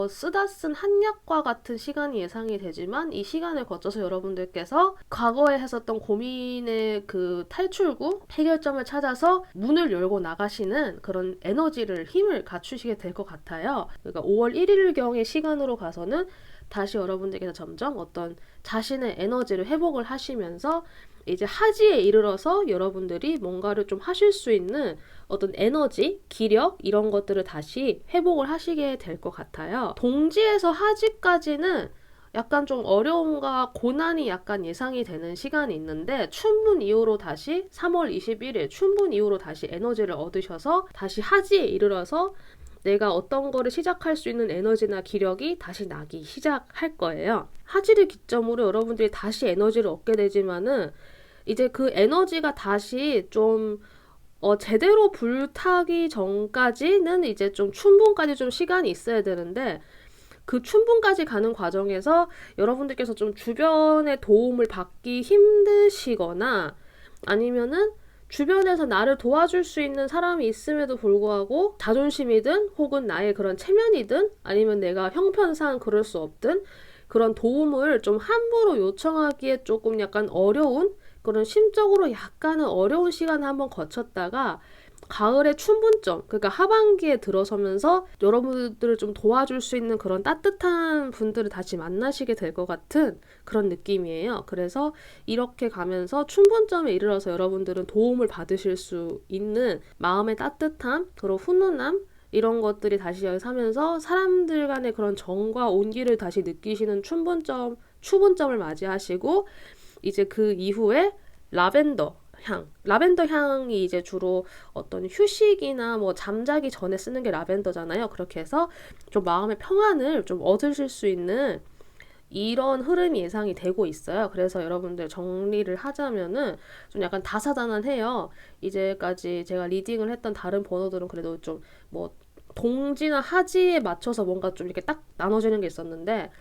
[SPEAKER 2] 쓰다 쓴 한약과 같은 시간이 예상이 되지만, 이 시간을 거쳐서 여러분들께서 과거에 했었던 고민의 그 탈출구, 해결점을 찾아서 문을 열고 나가시는 그런 에너지를, 힘을 갖추시게 될 것 같아요. 그러니까 5월 1일경의 시간으로 가서는 다시 여러분들께서 점점 어떤 자신의 에너지를 회복을 하시면서 이제 하지에 이르러서 여러분들이 뭔가를 좀 하실 수 있는 어떤 에너지, 기력, 이런 것들을 다시 회복을 하시게 될 것 같아요. 동지에서 하지까지는 약간 좀 어려움과 고난이 약간 예상이 되는 시간이 있는데, 춘분 이후로 다시 3월 21일 춘분 이후로 다시 에너지를 얻으셔서 다시 하지에 이르러서 내가 어떤 거를 시작할 수 있는 에너지나 기력이 다시 나기 시작할 거예요. 하지를 기점으로 여러분들이 다시 에너지를 얻게 되지만은, 이제 그 에너지가 다시 좀 제대로 불타기 전까지는 이제 좀 춘분까지 좀 시간이 있어야 되는데, 그 춘분까지 가는 과정에서 여러분들께서 좀 주변의 도움을 받기 힘드시거나, 아니면은 주변에서 나를 도와줄 수 있는 사람이 있음에도 불구하고 자존심이든 혹은 나의 그런 체면이든 아니면 내가 형편상 그럴 수 없든 그런 도움을 좀 함부로 요청하기에 조금 약간 어려운, 그런 심적으로 약간은 어려운 시간을 한번 거쳤다가 가을의 춘분점, 그러니까 하반기에 들어서면서 여러분들을 좀 도와줄 수 있는 그런 따뜻한 분들을 다시 만나시게 될 것 같은 그런 느낌이에요. 그래서 이렇게 가면서 춘분점에 이르러서 여러분들은 도움을 받으실 수 있는 마음의 따뜻함, 그리고 훈훈함, 이런 것들이 다시 여기서면서 사람들 간의 그런 정과 온기를 다시 느끼시는 추분점을 맞이하시고, 이제 그 이후에 라벤더 향이 이제 주로 어떤 휴식이나 뭐 잠자기 전에 쓰는 게 라벤더잖아요. 그렇게 해서 좀 마음의 평안을 좀 얻으실 수 있는 이런 흐름이 예상이 되고 있어요. 그래서 여러분들 정리를 하자면은 좀 약간 다사다난해요. 이제까지 제가 리딩을 했던 다른 번호들은 그래도 좀 뭐 동지나 하지에 맞춰서 뭔가 좀 이렇게 딱 나눠지는 게 있었는데,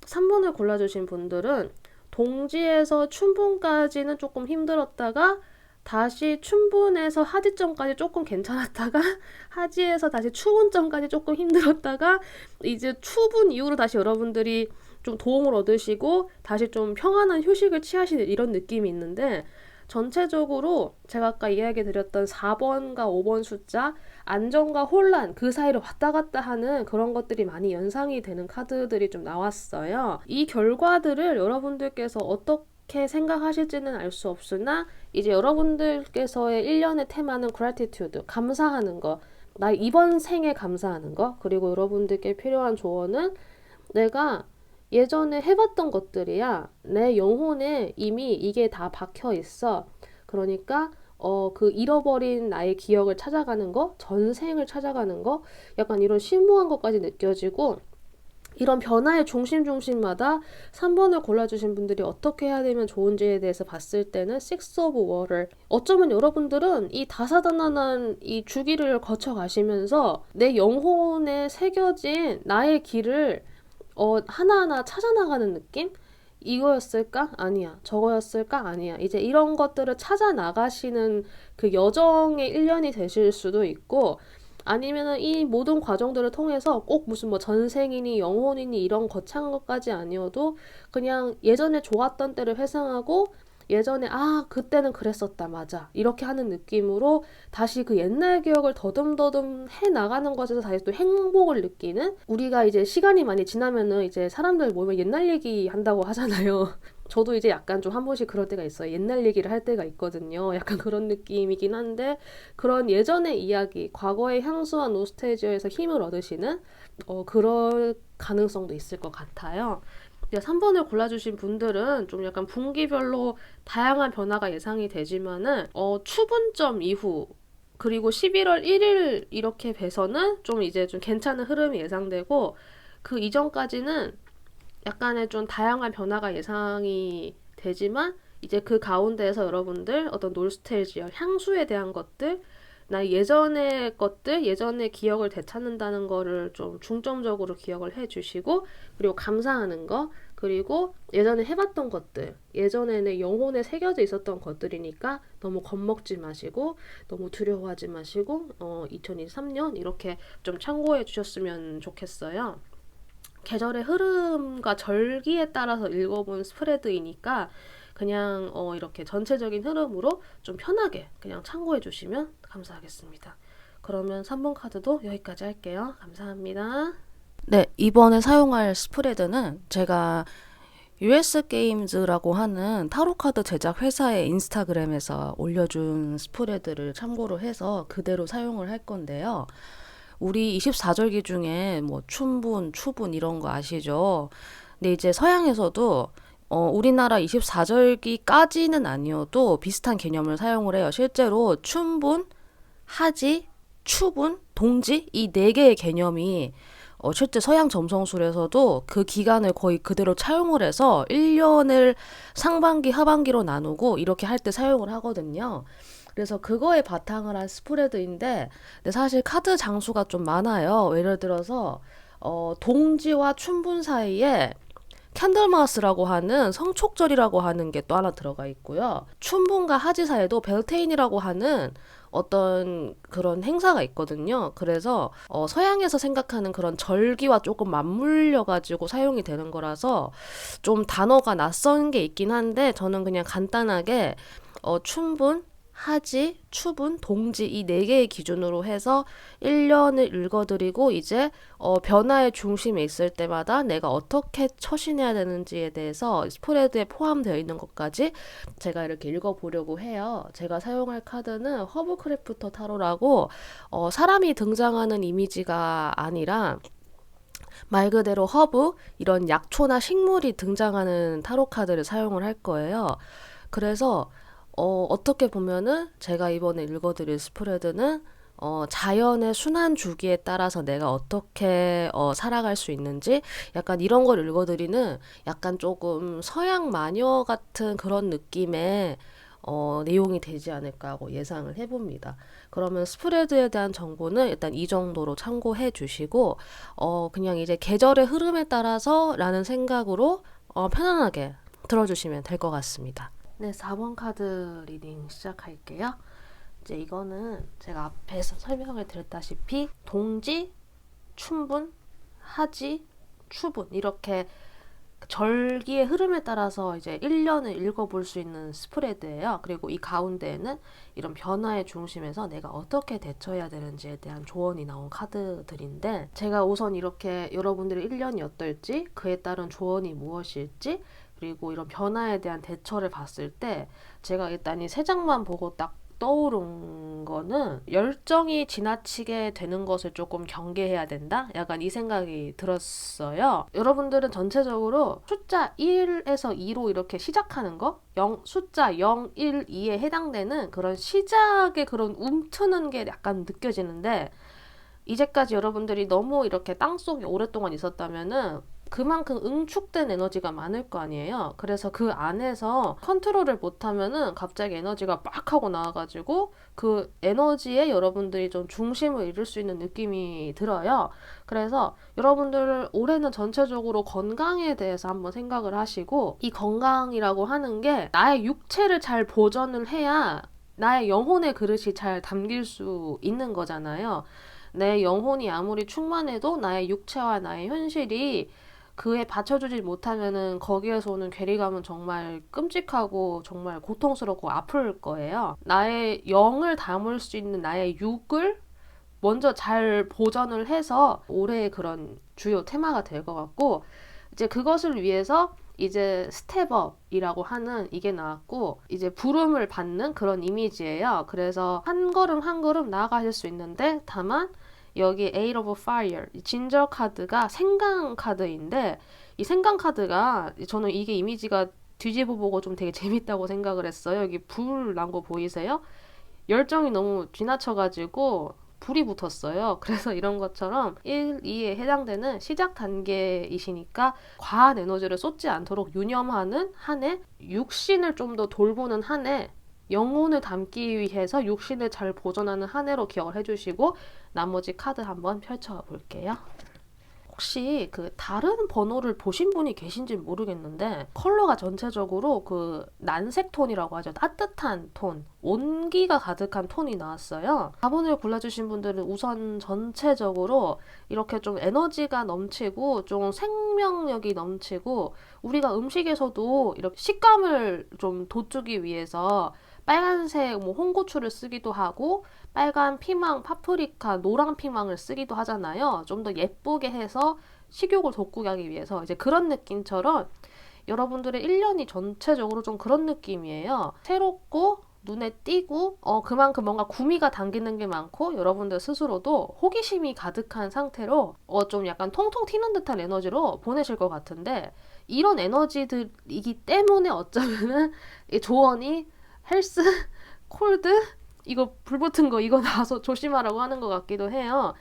[SPEAKER 2] 3번을 골라주신 분들은 동지에서 춘분까지는 조금 힘들었다가 다시 춘분에서 하지점까지 조금 괜찮았다가 하지에서 다시 추분점까지 조금 힘들었다가 이제 추분 이후로 다시 여러분들이 좀 도움을 얻으시고 다시 좀 평안한 휴식을 취하시는 이런 느낌이 있는데, 전체적으로 제가 아까 이야기 드렸던 4번과 5번 숫자, 안정과 혼란, 그 사이를 왔다 갔다 하는 그런 것들이 많이 연상이 되는 카드들이 좀 나왔어요. 이 결과들을 여러분들께서 어떻게 생각하실지는 알 수 없으나, 이제 여러분들께서의 1년의 테마는 gratitude, 감사하는 거, 나 이번 생에 감사하는 거, 그리고 여러분들께 필요한 조언은 내가 예전에 해봤던 것들이야. 내 영혼에 이미 이게 다 박혀 있어. 그러니까 그 잃어버린 나의 기억을 찾아가는 거, 전생을 찾아가는 거, 약간 이런 심오한 것까지 느껴지고, 이런 변화의 중심마다 3번을 골라주신 분들이 어떻게 해야 되면 좋은지에 대해서 봤을 때는 Six of Water. 어쩌면 여러분들은 이 다사다난한 이 주기를 거쳐가시면서 내 영혼에 새겨진 나의 길을 하나하나 찾아나가는 느낌? 이거였을까? 아니야. 저거였을까? 아니야. 이제 이런 것들을 찾아나가시는 그 여정의 1년이 되실 수도 있고, 아니면은 이 모든 과정들을 통해서 꼭 무슨 뭐 전생이니 영혼이니 이런 거창한 것까지 아니어도 그냥 예전에 좋았던 때를 회상하고, 예전에 그때는 그랬었다, 맞아, 이렇게 하는 느낌으로 다시 그 옛날 기억을 더듬더듬 해 나가는 것에서 다시 또 행복을 느끼는, 우리가 이제 시간이 많이 지나면은 이제 사람들 모이면 옛날 얘기 한다고 하잖아요. 저도 이제 약간 좀 한 번씩 그럴 때가 있어요. 옛날 얘기를 할 때가 있거든요. 약간 그런 느낌이긴 한데 그런 예전의 이야기, 과거의 향수와 노스텔지어에서 힘을 얻으시는 그럴 가능성도 있을 것 같아요. 3번을 골라주신 분들은 좀 약간 분기별로 다양한 변화가 예상이 되지만은 추분점 이후 그리고 11월 1일 이렇게 돼서는 좀 이제 좀 괜찮은 흐름이 예상되고 그 이전까지는 약간의 좀 다양한 변화가 예상이 되지만 이제 그 가운데에서 여러분들 어떤 놀스텔지어, 향수에 대한 것들, 나 예전의 것들, 예전의 기억을 되찾는다는 거를 좀 중점적으로 기억을 해주시고 그리고 감사하는 거, 그리고 예전에 해봤던 것들, 예전에는 영혼에 새겨져 있었던 것들이니까 너무 겁먹지 마시고 너무 두려워하지 마시고 2023년 이렇게 좀 참고해 주셨으면 좋겠어요. 계절의 흐름과 절기에 따라서 읽어본 스프레드이니까 그냥 이렇게 전체적인 흐름으로 좀 편하게 그냥 참고해 주시면 감사하겠습니다. 그러면 3번 카드도 여기까지 할게요. 감사합니다.
[SPEAKER 1] 네, 이번에 사용할 스프레드는 제가 US 게임즈라고 하는 타로카드 제작 회사의 인스타그램에서 올려준 스프레드를 참고로 해서 그대로 사용을 할 건데요. 우리 24절기 중에 뭐 춘분, 추분 이런 거 아시죠? 근데 이제 서양에서도 우리나라 24절기까지는 아니어도 비슷한 개념을 사용을 해요. 실제로 춘분, 하지, 추분, 동지 이 네 개의 개념이 실제 서양 점성술에서도 그 기간을 거의 그대로 차용을 해서 1년을 상반기, 하반기로 나누고 이렇게 할 때 사용을 하거든요. 그래서 그거에 바탕을 한 스프레드인데 근데 사실 카드 장수가 좀 많아요. 예를 들어서 동지와 춘분 사이에 캔들마스라고 하는 성촉절이라고 하는 게 또 하나 들어가 있고요. 춘분과 하지 사이에도 벨테인이라고 하는 어떤 그런 행사가 있거든요. 그래서 서양에서 생각하는 그런 절기와 조금 맞물려 가지고 사용이 되는 거라서 좀 단어가 낯선 게 있긴 한데 저는 그냥 간단하게 춘분, 하지, 추분, 동지 이 네 개의 기준으로 해서 1년을 읽어드리고 이제 변화의 중심에 있을 때마다 내가 어떻게 처신해야 되는지에 대해서 스프레드에 포함되어 있는 것까지 제가 이렇게 읽어보려고 해요. 제가 사용할 카드는 허브크래프터 타로라고 사람이 등장하는 이미지가 아니라 말 그대로 허브, 이런 약초나 식물이 등장하는 타로 카드를 사용을 할 거예요. 그래서 어떻게 보면은 제가 이번에 읽어드릴 스프레드는 자연의 순환 주기에 따라서 내가 어떻게 살아갈 수 있는지 약간 이런 걸 읽어드리는 약간 조금 서양 마녀 같은 그런 느낌의 내용이 되지 않을까 하고 예상을 해봅니다. 그러면 스프레드에 대한 정보는 일단 이 정도로 참고해 주시고 그냥 이제 계절의 흐름에 따라서 라는 생각으로 편안하게 들어주시면 될 것 같습니다.
[SPEAKER 2] 네, 4번 카드 리딩 시작할게요. 이제 이거는 제가 앞에서 설명을 드렸다시피 동지, 춘분, 하지, 추분 이렇게 절기의 흐름에 따라서 이제 1년을 읽어볼 수 있는 스프레드예요. 그리고 이 가운데에는 이런 변화의 중심에서 내가 어떻게 대처해야 되는지에 대한 조언이 나온 카드들인데 제가 우선 이렇게 여러분들의 1년이 어떨지 그에 따른 조언이 무엇일지 그리고 이런 변화에 대한 대처를 봤을 때 제가 일단 이 세 장만 보고 딱 떠오른 거는 열정이 지나치게 되는 것을 조금 경계해야 된다? 약간 이 생각이 들었어요. 여러분들은 전체적으로 숫자 1에서 2로 이렇게 시작하는 거? 숫자 0, 1, 2에 해당되는 그런 시작의 그런 움트는 게 약간 느껴지는데 이제까지 여러분들이 너무 이렇게 땅속에 오랫동안 있었다면은 그만큼 응축된 에너지가 많을 거 아니에요. 그래서 그 안에서 컨트롤을 못하면은 갑자기 에너지가 빡 하고 나와가지고 그 에너지에 여러분들이 좀 중심을 잃을 수 있는 느낌이 들어요. 그래서 여러분들 올해는 전체적으로 건강에 대해서 한번 생각을 하시고 이 건강이라고 하는 게 나의 육체를 잘 보존을 해야 나의 영혼의 그릇이 잘 담길 수 있는 거잖아요. 내 영혼이 아무리 충만해도 나의 육체와 나의 현실이 그에 받쳐주지 못하면은 거기에서 오는 괴리감은 정말 끔찍하고 정말 고통스럽고 아플 거예요. 나의 영을 담을 수 있는 나의 육을 먼저 잘 보존을 해서 올해의 그런 주요 테마가 될 것 같고 이제 그것을 위해서 이제 스텝업이라고 하는 이게 나왔고 이제 부름을 받는 그런 이미지예요. 그래서 한 걸음 한 걸음 나아가실 수 있는데 다만 여기 Eight of Fire 진저 카드가 생강 카드인데 이 생강 카드가 저는 이게 이미지가 뒤집어 보고 좀 되게 재밌다고 생각을 했어요. 여기 불 난 거 보이세요? 열정이 너무 지나쳐가지고 불이 붙었어요. 그래서 이런 것처럼 1, 2에 해당되는 시작 단계이시니까 과한 에너지를 쏟지 않도록 유념하는 한 해, 육신을 좀 더 돌보는 한 해, 영혼을 담기 위해서 육신을 잘 보존하는 한 해로 기억을 해주시고 나머지 카드 한번 펼쳐볼게요. 혹시 그 다른 번호를 보신 분이 계신지 모르겠는데 컬러가 전체적으로 그 난색 톤이라고 하죠. 따뜻한 톤, 온기가 가득한 톤이 나왔어요. 4번을 골라주신 분들은 우선 전체적으로 이렇게 좀 에너지가 넘치고 좀 생명력이 넘치고 우리가 음식에서도 이렇게 식감을 좀 돋주기 위해서 빨간색 뭐 홍고추를 쓰기도 하고 빨간 피망, 파프리카, 노란 피망을 쓰기도 하잖아요. 좀 더 예쁘게 해서 식욕을 돋구게 하기 위해서 이제 그런 느낌처럼 여러분들의 1년이 전체적으로 좀 그런 느낌이에요. 새롭고 눈에 띄고 그만큼 뭔가 구미가 당기는 게 많고 여러분들 스스로도 호기심이 가득한 상태로 좀 약간 통통 튀는 듯한 에너지로 보내실 것 같은데 이런 에너지들이기 때문에 어쩌면은 이 조언이 헬스, 콜드 이거 불 붙은 거 이거 나와서 조심하라고 하는 것 같기도 해요.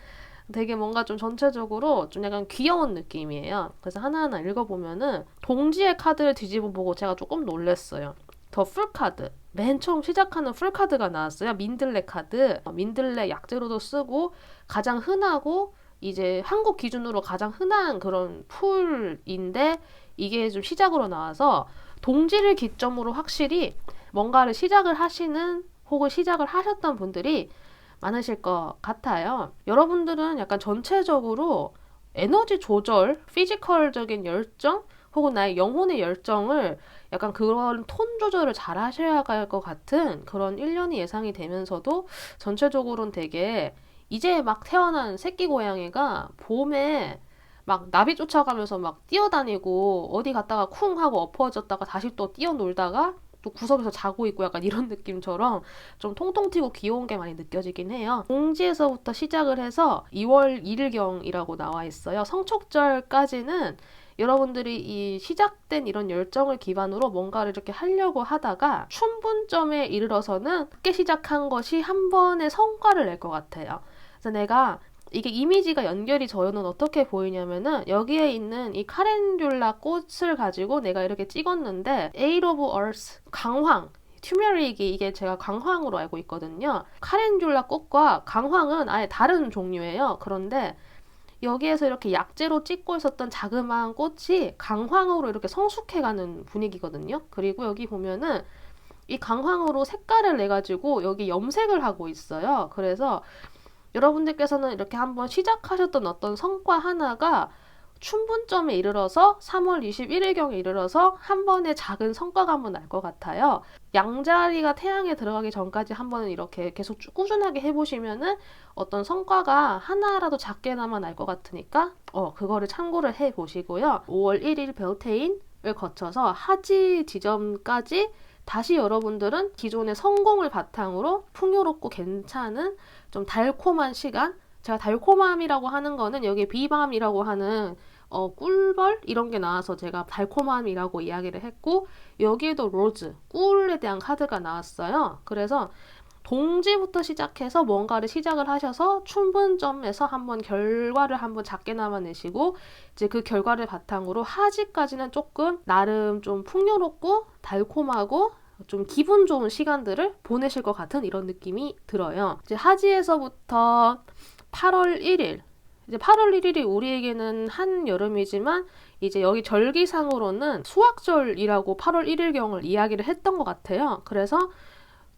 [SPEAKER 2] 되게 뭔가 좀 전체적으로 좀 약간 귀여운 느낌이에요. 그래서 하나하나 읽어보면은 동지의 카드를 뒤집어 보고 제가 조금 놀랐어요. 더 풀카드. 맨 처음 시작하는 풀카드가 나왔어요. 민들레 카드. 민들레 약재로도 쓰고 가장 흔하고 이제 한국 기준으로 가장 흔한 그런 풀인데 이게 좀 시작으로 나와서 동지를 기점으로 확실히 뭔가를 시작을 하시는 혹은 시작을 하셨던 분들이 많으실 것 같아요. 여러분들은 약간 전체적으로 에너지 조절, 피지컬적인 열정 혹은 나의 영혼의 열정을 약간 그런 톤 조절을 잘 하셔야 할 것 같은 그런 1년이 예상이 되면서도 전체적으로는 되게 이제 막 태어난 새끼 고양이가 봄에 막 나비 쫓아가면서 막 뛰어다니고 어디 갔다가 쿵 하고 엎어졌다가 다시 또 뛰어놀다가 또 구석에서 자고 있고 약간 이런 느낌처럼 좀 통통 튀고 귀여운 게 많이 느껴지긴 해요. 공지에서부터 시작을 해서 2월 1일경이라고 나와 있어요. 성촉절까지는 여러분들이 이 시작된 이런 열정을 기반으로 뭔가를 이렇게 하려고 하다가 춘분점에 이르러서는 늦게 시작한 것이 한 번의 성과를 낼 것 같아요. 그래서 내가 이게 이미지가 연결이 저는 어떻게 보이냐면은 여기에 있는 이 카렌듈라 꽃을 가지고 내가 이렇게 찍었는데 Eight of Earth 강황 튜메릭이 이게 제가 강황으로 알고 있거든요. 카렌듈라 꽃과 강황은 아예 다른 종류예요. 그런데 여기에서 이렇게 약재로 찍고 있었던 자그마한 꽃이 강황으로 이렇게 성숙해가는 분위기거든요. 그리고 여기 보면은 이 강황으로 색깔을 내가지고 여기 염색을 하고 있어요. 그래서 여러분들께서는 이렇게 한번 시작하셨던 어떤 성과 하나가 춘분점에 이르러서 3월 21일경에 이르러서 한 번의 작은 성과가 한번 날 것 같아요. 양자리가 태양에 들어가기 전까지 한번 이렇게 계속 꾸준하게 해보시면은 어떤 성과가 하나라도 작게나마 날 것 같으니까 그거를 참고를 해보시고요. 5월 1일 벨테인을 거쳐서 하지 지점까지 다시 여러분들은 기존의 성공을 바탕으로 풍요롭고 괜찮은 좀 달콤한 시간, 제가 달콤함이라고 하는 거는 여기 비밤이라고 하는 꿀벌 이런 게 나와서 제가 달콤함이라고 이야기를 했고 여기에도 로즈, 꿀에 대한 카드가 나왔어요. 그래서 동지부터 시작해서 뭔가를 시작을 하셔서 춘분점에서 한번 결과를 한번 작게나마 내시고 이제 그 결과를 바탕으로 하지까지는 조금 나름 좀 풍요롭고 달콤하고 좀 기분 좋은 시간들을 보내실 것 같은 이런 느낌이 들어요. 이제 하지에서부터 8월 1일 이제 8월 1일이 우리에게는 한여름이지만 이제 여기 절기상으로는 수학절이라고 8월 1일경을 이야기를 했던 것 같아요. 그래서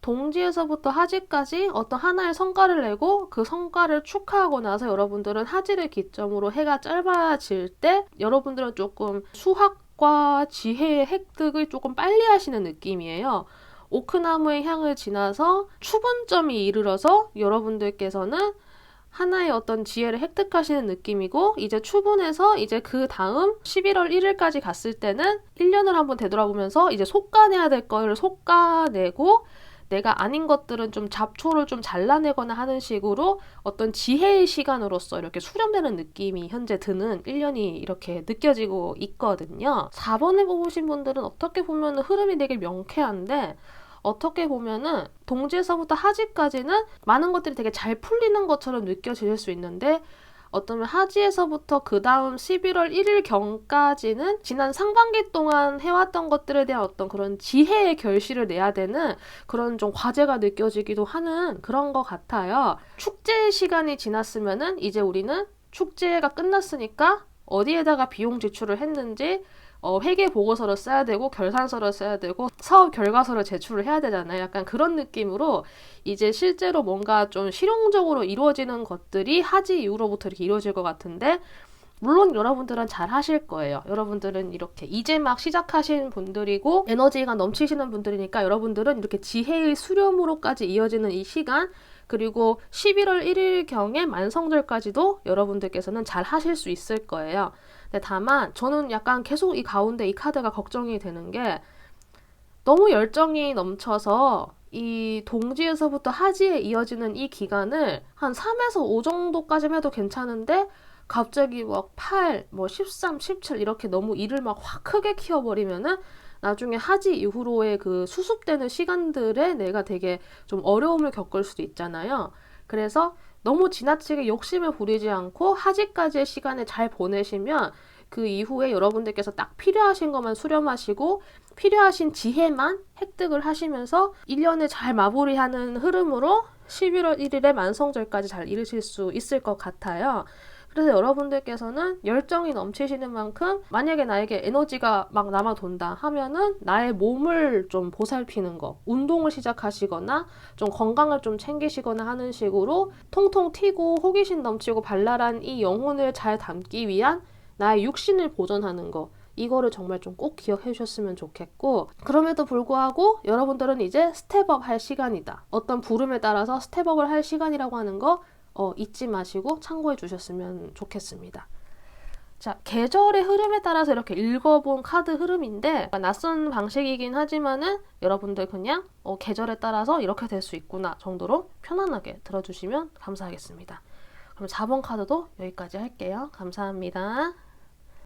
[SPEAKER 2] 동지에서부터 하지까지 어떤 하나의 성과를 내고 그 성과를 축하하고 나서 여러분들은 하지를 기점으로 해가 짧아질 때 여러분들은 조금 수학과 지혜의 획득을 조금 빨리 하시는 느낌이에요. 오크나무의 향을 지나서 추분점이 이르러서 여러분들께서는 하나의 어떤 지혜를 획득하시는 느낌이고, 이제 추분해서 이제 그 다음 11월 1일까지 갔을 때는 1년을 한번 되돌아보면서 이제 솎아내야 될 거를 솎아내고, 내가 아닌 것들은 좀 잡초를 좀 잘라내거나 하는 식으로 어떤 지혜의 시간으로서 이렇게 수렴되는 느낌이 현재 드는 1년이 이렇게 느껴지고 있거든요. 4번에 뽑으신 분들은 어떻게 보면 흐름이 되게 명쾌한데, 어떻게 보면은 동지에서부터 하지까지는 많은 것들이 되게 잘 풀리는 것처럼 느껴질 수 있는데, 어쩌면 하지에서부터 그 다음 11월 1일 경까지는 지난 상반기 동안 해왔던 것들에 대한 어떤 그런 지혜의 결실을 내야 되는 그런 좀 과제가 느껴지기도 하는 그런 것 같아요. 축제 시간이 지났으면은 이제 우리는 축제가 끝났으니까 어디에다가 비용 지출을 했는지 회계 보고서를 써야 되고 결산서를 써야 되고 사업 결과서를 제출을 해야 되잖아요. 약간 그런 느낌으로 이제 실제로 뭔가 좀 실용적으로 이루어지는 것들이 하지 이후로부터 이렇게 이루어질 것 같은데, 물론 여러분들은 잘 하실 거예요. 여러분들은 이렇게 이제 막 시작하신 분들이고 에너지가 넘치시는 분들이니까 여러분들은 이렇게 지혜의 수렴으로까지 이어지는 이 시간, 그리고 11월 1일경의 만성절까지도 여러분들께서는 잘 하실 수 있을 거예요. 근데 다만 저는 약간 계속 이 가운데 이 카드가 걱정이 되는 게, 너무 열정이 넘쳐서 이 동지에서부터 하지에 이어지는 이 기간을 한 3에서 5 정도까지만 해도 괜찮은데, 갑자기 막 8, 뭐 13, 17 이렇게 너무 일을 막 확 크게 키워버리면은 나중에 하지 이후로의 그 수습되는 시간들에 내가 되게 좀 어려움을 겪을 수도 있잖아요. 그래서 너무 지나치게 욕심을 부리지 않고 하지까지의 시간을 잘 보내시면 그 이후에 여러분들께서 딱 필요하신 것만 수렴하시고 필요하신 지혜만 획득을 하시면서 1년을 잘 마무리하는 흐름으로 11월 1일에 만성절까지 잘 이루실 수 있을 것 같아요. 그래서 여러분들께서는 열정이 넘치시는 만큼 만약에 나에게 에너지가 막 남아 돈다 하면은 나의 몸을 좀 보살피는 거, 운동을 시작하시거나 좀 건강을 좀 챙기시거나 하는 식으로 통통 튀고 호기심 넘치고 발랄한 이 영혼을 잘 담기 위한 나의 육신을 보존하는 거, 이거를 정말 좀 꼭 기억해 주셨으면 좋겠고, 그럼에도 불구하고 여러분들은 이제 스텝업 할 시간이다. 어떤 부름에 따라서 스텝업을 할 시간이라고 하는 거 잊지 마시고 참고해 주셨으면 좋겠습니다. 자, 계절의 흐름에 따라서 이렇게 읽어본 카드 흐름인데, 낯선 방식이긴 하지만은 여러분들 그냥 계절에 따라서 이렇게 될 수 있구나 정도로 편안하게 들어주시면 감사하겠습니다. 그럼 4번 카드도 여기까지 할게요. 감사합니다.